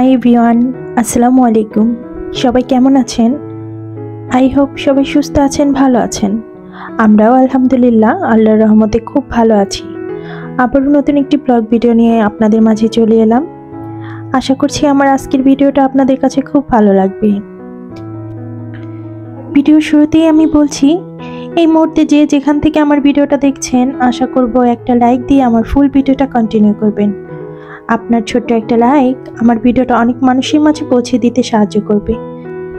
Hi everyone, আসসালামু আলাইকুম। সবাই কেমন আছেন? আই হোপ সবাই সুস্থ আছেন, ভালো আছেন। আমরাও আলহামদুলিল্লাহ আল্লাহর রহমতে খুব ভালো আছি। আবারও নতুন একটি ব্লগ ভিডিও নিয়ে আপনাদের মাঝে চলে এলাম। আশা করছি আমার আজকের ভিডিওটা আপনাদের কাছে খুব ভালো লাগবে। ভিডিওর শুরুতেই আমি বলছি, এই মুহূর্তে যে যেখান থেকে আমার ভিডিওটা দেখছেন, আশা করব একটা লাইক দিয়ে আমার ফুল ভিডিওটা কন্টিনিউ করবেন। আপনার ছোট্ট একটা লাইক আমার ভিডিওটা অনেক মানুষের মাঝে পৌঁছে দিতে সাহায্য করবে,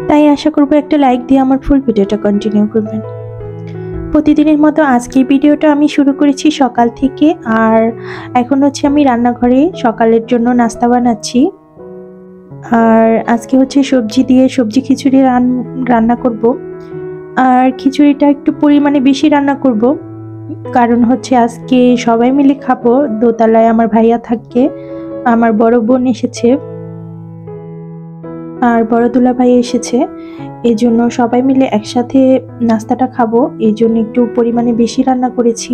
তাই আশা করব একটা লাইক দিয়ে আমার ফুল ভিডিওটা কন্টিনিউ করবেন। প্রতিদিনের মতো আজকের ভিডিওটা আমি শুরু করেছি সকাল থেকে, আর এখন হচ্ছে আমি রান্নাঘরে সকালের জন্য নাস্তা বানাচ্ছি। আর আজকে হচ্ছে সবজি দিয়ে সবজি খিচুড়ি রান্না করব। আর খিচুড়িটা একটু পরিমাণে বেশি রান্না করব, কারণ হচ্ছে আজকে সবাই মিলে খাবো। দোতলায় আমার ভাইয়া থাকে, আমার বড় বোন এসেছে আর বড় দুলা ভাই এসেছে, এই জন্য সবাই মিলে একসাথে নাস্তাটা খাবো, এই জন্য একটু পরিমাণে বেশি রান্না করেছি।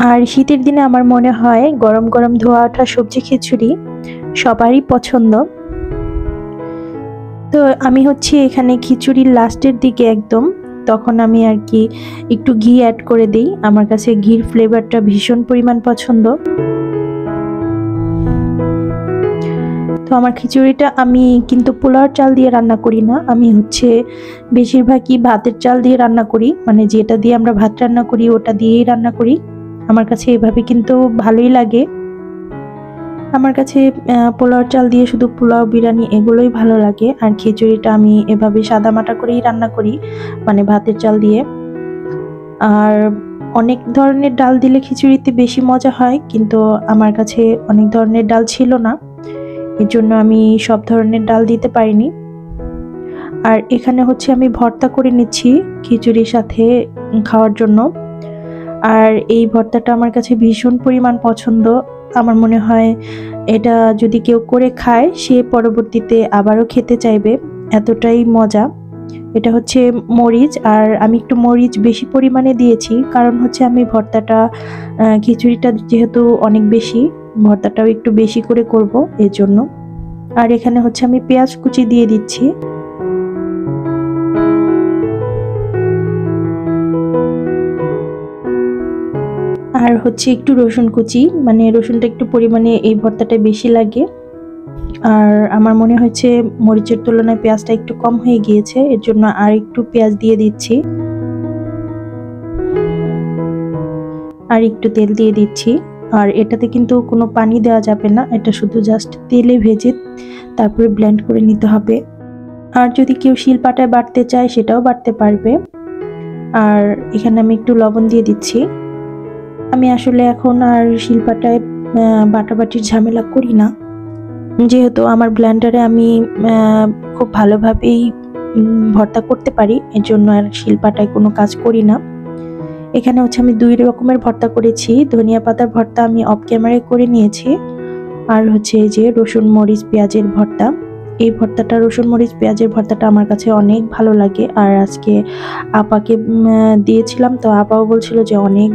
আর শীতের দিনে আমার মনে হয় গরম গরম ধোয়া ওঠা সবজি খিচুড়ি সবারই পছন্দ। তো আমি হচ্ছে এখানে খিচুড়ির লাস্টের দিকে একদম, তখন আমি আর কি একটু ঘি অ্যাড করে দিই। আমার কাছে ঘির ফ্লেভারটা ভীষণ পরিমাণ পছন্দ। তো আমার খিচুড়িটা আমি কিন্তু পোলাওর চাল দিয়ে রান্না করি না, আমি হচ্ছে বেশিরভাগই ভাতের চাল দিয়ে রান্না করি, মানে যেটা দিয়ে আমরা ভাত রান্না করি ওটা দিয়েই রান্না করি। আমার কাছে এভাবে কিন্তু ভালোই লাগে। আমার কাছে পোলাওর চাল দিয়ে শুধু পোলাও, বিরিয়ানি এগুলোই ভালো লাগে। আর খিচুড়িটা আমি এভাবে সাদামাটা করেই রান্না করি, মানে ভাতের চাল দিয়ে। আর অনেক ধরনের ডাল দিলে খিচুড়িতে বেশি মজা হয়, কিন্তু আমার কাছে অনেক ধরনের ডাল ছিল না, এর জন্য আমি সব ধরনের ডাল দিতে পারিনি। আর এখানে হচ্ছে আমি ভর্তা করে নিচ্ছি খিচুড়ির সাথে খাওয়ার জন্য। আর এই ভর্তাটা আমার কাছে ভীষণ পরিমাণ পছন্দ। আমার মনে হয় এটা যদি কেউ করে খায় সে পরবর্তীতে আবারও খেতে চাইবে, এতটাই মজা। এটা হচ্ছে মরিচ, আর আমি একটু মরিচ বেশি পরিমাণে দিয়েছি, কারণ হচ্ছে আমি ভর্তাটা খিচুড়িটা যেহেতু অনেক বেশি, ভর্তাটাও একটু বেশি করে করব এর জন্য। আর এখানে হচ্ছে আমি পেঁয়াজ কুচি দিয়ে দিচ্ছি। আর হচ্ছে একটু রসুন কুচি, মানে রসুনটা একটু পরিমাণে এই ভর্তাটা বেশি লাগে। আর আমার মনে হচ্ছে মরিচের তুলনায় পেঁয়াজটা একটু কম হয়ে গিয়েছে, এর জন্য আর একটু পেঁয়াজ দিয়ে দিচ্ছি। আর একটু তেল দিয়ে দিচ্ছি। আর এটাতে কিন্তু কোনো পানি দেওয়া যাবে না, এটা শুধু জাস্ট তেলে ভেজে তারপরে ব্লেন্ড করে নিতে হবে। আর যদি কেউ শিলপাটায় বাটতে চায় সেটাও বাটতে পারবে। আর এখানে আমি একটু লবণ দিয়ে দিচ্ছি। আমি আসলে এখন আর শিলপাটায় বাটাবাটির ঝামেলা করি না, যেহেতু আমার ব্লেন্ডারে আমি খুব ভালোভাবেই ভর্তা করতে পারি, এর জন্য আর শিলপাটায় কোনো কাজ করি না। এখানে হচ্ছে আমি 2 রকমের ভর্তা করেছি। ধনিয়া পাতার ভর্তা আমি অফ ক্যামেরায় করে নিয়েছি, আর হচ্ছে এই যে রসুন মরিচ পেঁয়াজের ভর্তা। এই ভর্তাটা, রসুন মরিচ পেঁয়াজের ভর্তাটা আমার কাছে অনেক ভালো লাগে। আর আজকে আপাকে দিয়েছিলাম, তো আপাও বলছিল যে অনেক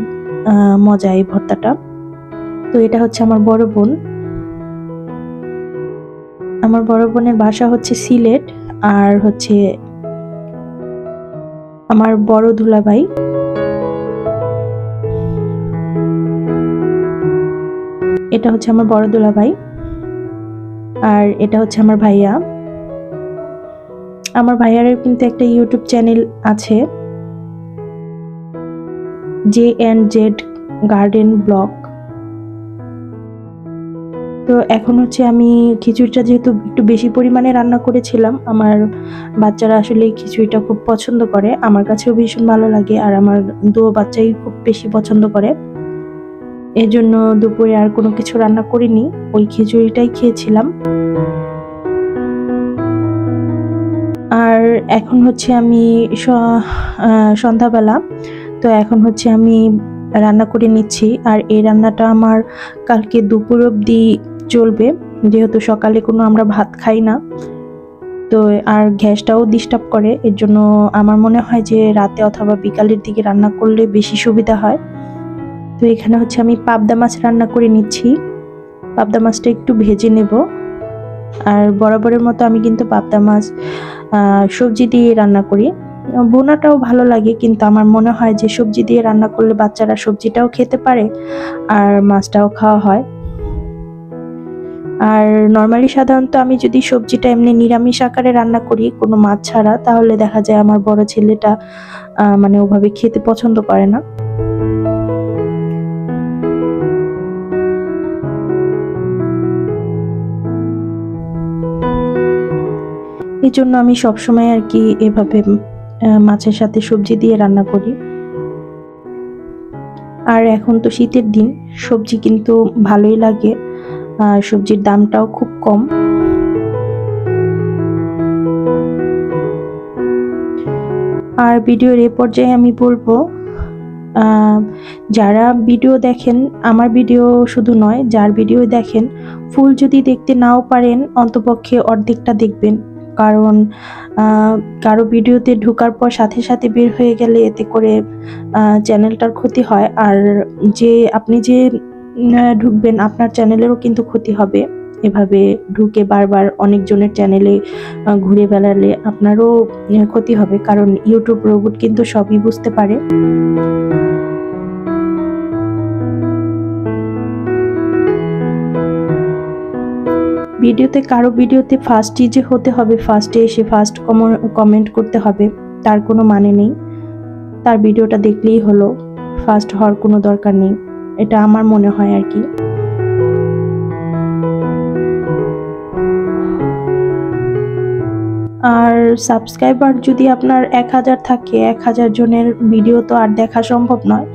মজা এই ভর্তাটা। তো এটা হচ্ছে আমার বড় বোন। আমার বড় বোনের বাসা হচ্ছে সিলেট, আর হচ্ছে আমার বড় দুলাভাই। এটা হচ্ছে আমার বড় দুলাভাই, আর এটা হচ্ছে আমার ভাইয়া। আমার ভাইয়ারের কিন্তু একটা ইউটিউব চ্যানেল আছে, JNZ গার্ডেন ব্লগ। তো এখন হচ্ছে আমি খিচুড়িটা যেহেতু একটু বেশি পরিমাণে রান্না করেছিলাম, আমার বাচ্চারা আসলে খিচুড়িটা খুব পছন্দ করে, আমার কাছেও ভীষণ ভালো লাগে, আর আমার 2 বাচ্চাই খুব বেশি পছন্দ করে। এর জন্য দুপুরে আর কোনো কিছু রান্না করিনি, ওই খিচুড়িটাই খেয়েছিলাম। আর এখন হচ্ছে আমি সন্ধ্যাবেলা, তো এখন হচ্ছে আমি রান্না করে নিচ্ছি। আর এই রান্নাটা আমার কালকে দুপুর অবধি চলবে, যেহেতু সকালে কোনো আমরা ভাত খাই না, তো আর গ্যাসটাও ডিস্টার্ব করে, এর জন্য আমার মনে হয় যে রাতে অথবা বিকালের দিকে রান্না করলে বেশি সুবিধা হয়। তো এখানে হচ্ছে আমি পাবদা মাছ রান্না করে নিচ্ছি। পাবদা মাছটা একটু ভেজে নেব। আর বরাবরের মতো আমি কিন্তু পাবদা মাছ সবজি দিয়ে রান্না করি। ভুনাটাও ভালো লাগে, কিন্তু আমার মনে হয় যে সবজি দিয়ে রান্না করলে বাচ্চারা সবজিটাও খেতে পারে আর মাছটাও খাওয়া হয়। আর নর্মালি সাধারণত আমি যদি সবজিটা এমনি নিরামিষ আকারে রান্না করি কোনো মাছ ছাড়া, তাহলে দেখা যায় আমার বড় ছেলেটা মানে ওভাবে খেতে পছন্দ করে না। এই জন্য আমি সবসময় আর কি এভাবে মাছের সাথে সবজি দিয়ে রান্না করি। আর এখন তো শীতের দিন, সবজি কিন্তু ভালোই লাগে, সবজির দামটাও খুব কম। আর ভিডিওর এই পর্যায়ে আমি বলবো, যারা ভিডিও দেখেন, আমার ভিডিও শুধু নয়, যার ভিডিও দেখেন, ফুল যদি দেখতে নাও পারেন অন্তপক্ষে অর্ধেকটা দেখবেন। কারণ কারো ভিডিওতে ঢোকার পর সাথে সাথে বের হয়ে গেলে এতে করে চ্যানেলটার ক্ষতি হয়। আর যে আপনি যে ঢুকবেন আপনার চ্যানেলেরও কিন্তু ক্ষতি হবে। এভাবে ঢুকে বারবার অনেকজনের চ্যানেলে ঘুরে বেড়ালে আপনারও ক্ষতি হবে, কারণ ইউটিউব রোবট কিন্তু সবই বুঝতে পারে। কারো ভিডিওতে ফার্স্টই যে হতে হবে, ফার্স্টে এসে ফার্স্ট কমেন্ট করতে হবে তার কোনো মানে নেই। তার ভিডিওটা দেখলেই হলো, ফার্স্ট হওয়ার কোনো দরকার নেই, এটা আমার মনে হয় আর কি। আর সাবস্ক্রাইবার যদি আপনার 1000 থাকে, 1000 জনের ভিডিও তো আর দেখা সম্ভব নয়।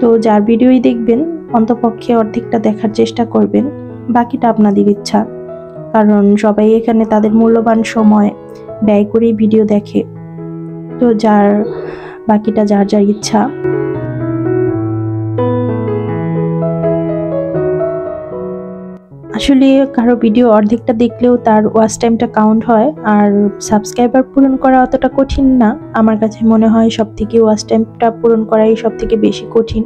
তো যার ভিডিওই দেখবেন অন্তপক্ষে অর্ধেকটা দেখার চেষ্টা করবেন, বাকিটা আপনাদের ইচ্ছা। কারণ সবাই এখানে তাদের মূল্যবান সময় ব্যয় করেই ভিডিও দেখে। তো বাকিটা যার যার ইচ্ছা। আসলে কারো ভিডিও অর্ধেকটা দেখলেও তার ওয়াচ টাইমটা কাউন্ট হয়। আর সাবস্ক্রাইবার পূরণ করা অতটা কঠিন না, আমার কাছে মনে হয় সব থেকে ওয়াচ টাইমটা পূরণ করাই সব থেকে বেশি কঠিন,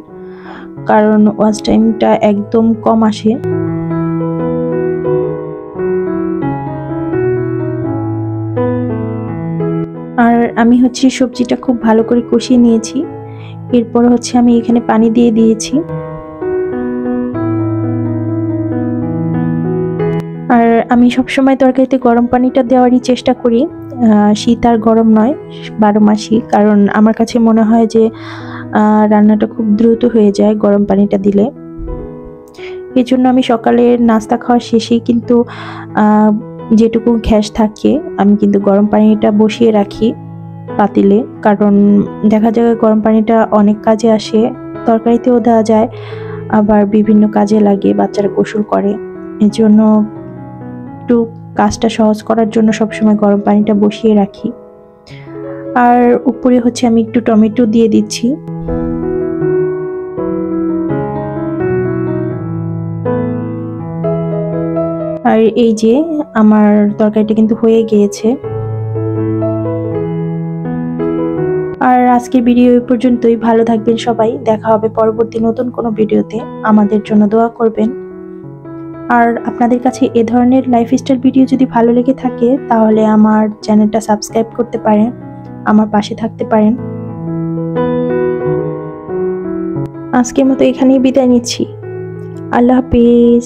কারণ ওয়াচ টাইমটা একদম কম আসে। আর আমি হচ্ছে সবজিটা খুব ভালো করে কষিয়ে নিয়েছি। এরপর হচ্ছে আমি এখানে পানি দিয়ে দিয়েছি। আর আমি সবসময় তরকারিতে গরম পানিটা দেওয়ারই চেষ্টা করি, শীত আর গরম নয়, 12 মাসই। কারণ আমার কাছে মনে হয় যে রান্নাটা খুব দ্রুত হয়ে যায় গরম পানিটা দিলে। এই জন্য আমি সকালের নাস্তা খাওয়া শেষেই কিন্তু যেটুকু গ্যাস থাকে আমি কিন্তু গরম পানিটা বসিয়ে রাখি পাতিলে। কারণ দেখা যায় গরম পানিটা অনেক কাজে আসে, তরকারিতেও দেওয়া যায়, আবার বিভিন্ন কাজে লাগে, বাচ্চারা গোসল করে। এই জন্য একটু কাজটা সহজ করার জন্য সবসময় গরম পানিটা বসিয়ে রাখি। আর উপরে হচ্ছে আমি একটু টমেটো দিয়ে দিচ্ছি। আর এই যে আমার তরকারিটা কিন্তু হয়ে গিয়েছে। আর আজকের ভিডিও এই পর্যন্তই। ভালো থাকবেন সবাই, দেখা হবে পরবর্তী নতুন কোনো ভিডিওতে। আমাদের জন্য দোয়া করবেন। আর আপনাদের কাছে এ ধরনের লাইফস্টাইল ভিডিও যদি ভালো লেগে থাকে তাহলে আমার চ্যানেলটা সাবস্ক্রাইব করতে পারেন, আমার পাশে থাকতে পারেন। আজকের মতো এখানেই বিদায় নিচ্ছি। আল্লাহ হাফেজ।